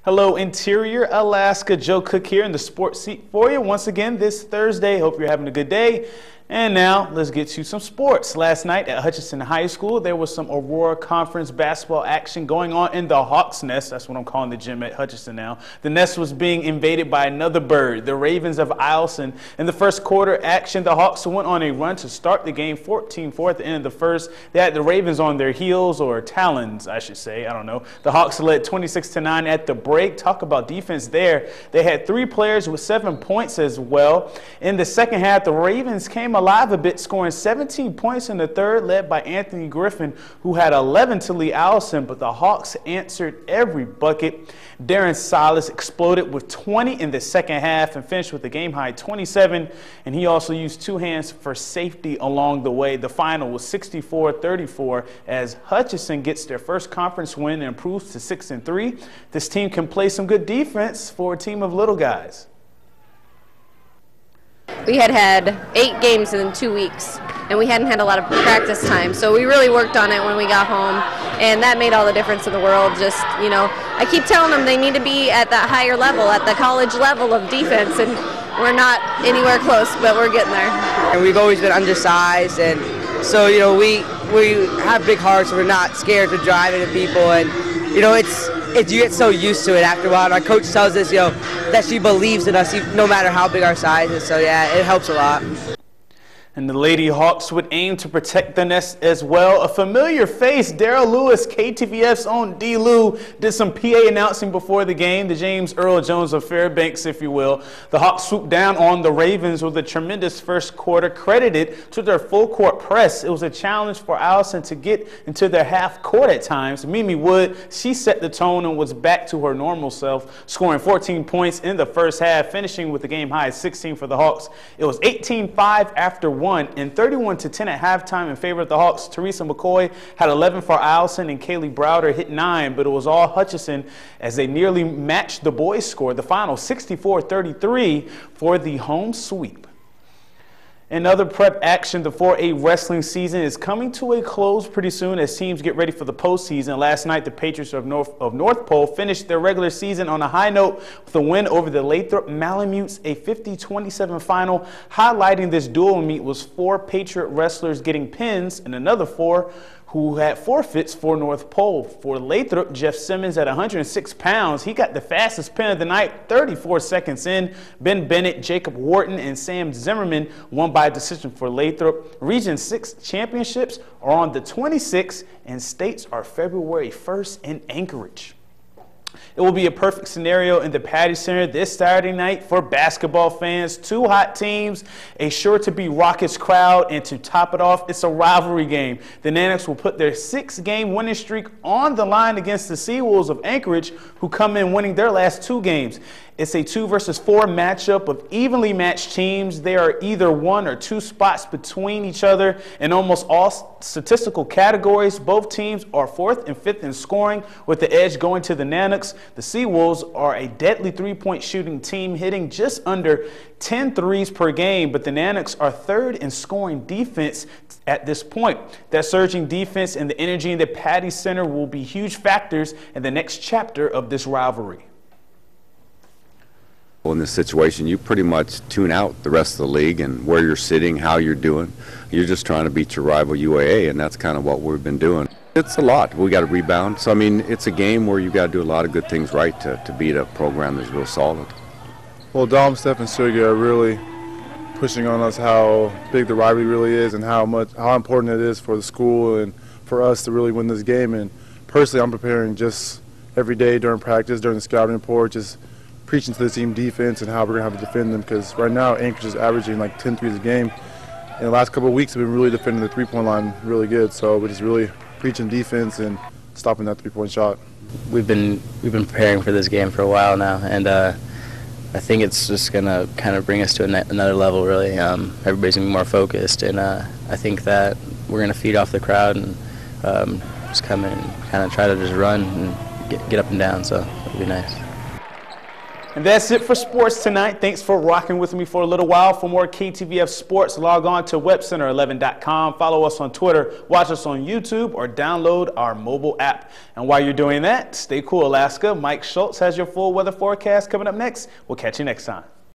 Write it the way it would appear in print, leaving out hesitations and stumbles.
Hello, Interior Alaska. Joe Cook here in the sports seat for you once again this Thursday. Hope you're having a good day. And now let's get to some sports. Last night at Hutchinson High School, there was some Aurora Conference basketball action going on in the Hawks' Nest. That's what I'm calling the gym at Hutchinson now. The nest was being invaded by another bird, the Ravens of Eielson. In the first quarter action, the Hawks went on a run to start the game 14-4 at the end of the first. They had the Ravens on their heels, or talons, I should say. I don't know. The Hawks led 26-9 at the break. Talk about defense there. They had 3 players with 7 points as well. In the second half, the Ravens came alive a bit, scoring 17 points in the third, led by Anthony Griffin, who had 11 to lead Eielson, but the Hawks answered every bucket. Darren Silas exploded with 20 in the second half and finished with a game-high 27, and he also used 2 hands for safety along the way. The final was 64-34 as Hutchinson gets their first conference win and improves to 6-3. This team can play some good defense for a team of little guys. We had 8 games in 2 weeks, and we hadn't had a lot of practice time, so we really worked on it when we got home, and that made all the difference in the world. Just, you know, I keep telling them they need to be at that higher level, at the college level of defense, and we're not anywhere close, but we're getting there. And we've always been undersized, and so, you know, we have big hearts, and we're not scared to drive into people, and, you know, it's you get so used to it after a while. And our coach tells us, you know, that she believes in us no matter how big our size is. So, yeah, it helps a lot. And the Lady Hawks would aim to protect the nest as well. A familiar face, Daryl Lewis, KTVF's own D-Lou, did some PA announcing before the game, the James Earl Jones of Fairbanks, if you will. The Hawks swooped down on the Ravens with a tremendous first quarter, credited to their full-court press. It was a challenge for Eielson to get into their half court at times. Mimi Wood, she set the tone and was back to her normal self, scoring 14 points in the first half, finishing with a game-high 16 for the Hawks. It was 18-5 after 1. And 31-10 at halftime in favor of the Hawks. Teresa McCoy had 11 for Eielson, and Kaylee Browder hit 9, but it was all Hutchinson as they nearly matched the boys' score. The final 64-33 for the home sweep. In other prep action, the 4A wrestling season is coming to a close pretty soon as teams get ready for the postseason. Last night, the Patriots of North Pole finished their regular season on a high note with a win over the Lathrop Malamutes, a 50-27 final. Highlighting this dual meet was 4 Patriot wrestlers getting pins and another 4 who had forfeits for North Pole. For Lathrop, Jeff Simmons at 106 pounds, he got the fastest pin of the night, 34 seconds in. Ben Bennett, Jacob Wharton, and Sam Zimmerman won by decision for Lathrop. Region 6 championships are on the 26th, and states are February 1st in Anchorage. It will be a perfect scenario in the Patty Center this Saturday night for basketball fans. 2 hot teams, a sure-to-be raucous crowd, and to top it off, it's a rivalry game. The Nanics will put their 6-game winning streak on the line against the Seawolves of Anchorage, who come in winning their last 2 games. It's a 2 versus 4 matchup of evenly matched teams. They are either 1 or 2 spots between each other in almost all statistical categories. Both teams are 4th and 5th in scoring, with the edge going to the Nanics. The Seawolves are a deadly 3-point shooting team, hitting just under 10 threes per game, but the Nanics are 3rd in scoring defense at this point. That surging defense and the energy in the Patty Center will be huge factors in the next chapter of this rivalry. In this situation, you pretty much tune out the rest of the league and where you're sitting, how you're doing. You're just trying to beat your rival UAA, and that's kind of what we've been doing. It's a lot. We got to rebound. So, I mean, it's a game where you got to do a lot of good things right to beat a program that's real solid. Well, Dom, Steph, and Sergey are really pushing on us how big the rivalry really is and how important it is for the school and for us to really win this game. And personally, I'm preparing just every day during practice, during the scouting report, just preaching to the team defense and how we're going to have to defend them, because right now Anchorage is averaging like 10 threes a game. In the last couple of weeks, we've been really defending the three-point line really good, so we're just really preaching defense and stopping that three-point shot. We've been preparing for this game for a while now, and I think it's just going to kind of bring us to another level, really. Everybody's going to be more focused, and I think that we're going to feed off the crowd and just come in and kind of try to just run and get up and down, so it'll be nice. And that's it for sports tonight. Thanks for rocking with me for a little while. For more KTVF Sports, log on to webcenter11.com. Follow us on Twitter, watch us on YouTube, or download our mobile app. And while you're doing that, stay cool, Alaska. Mike Schultz has your full weather forecast coming up next. We'll catch you next time.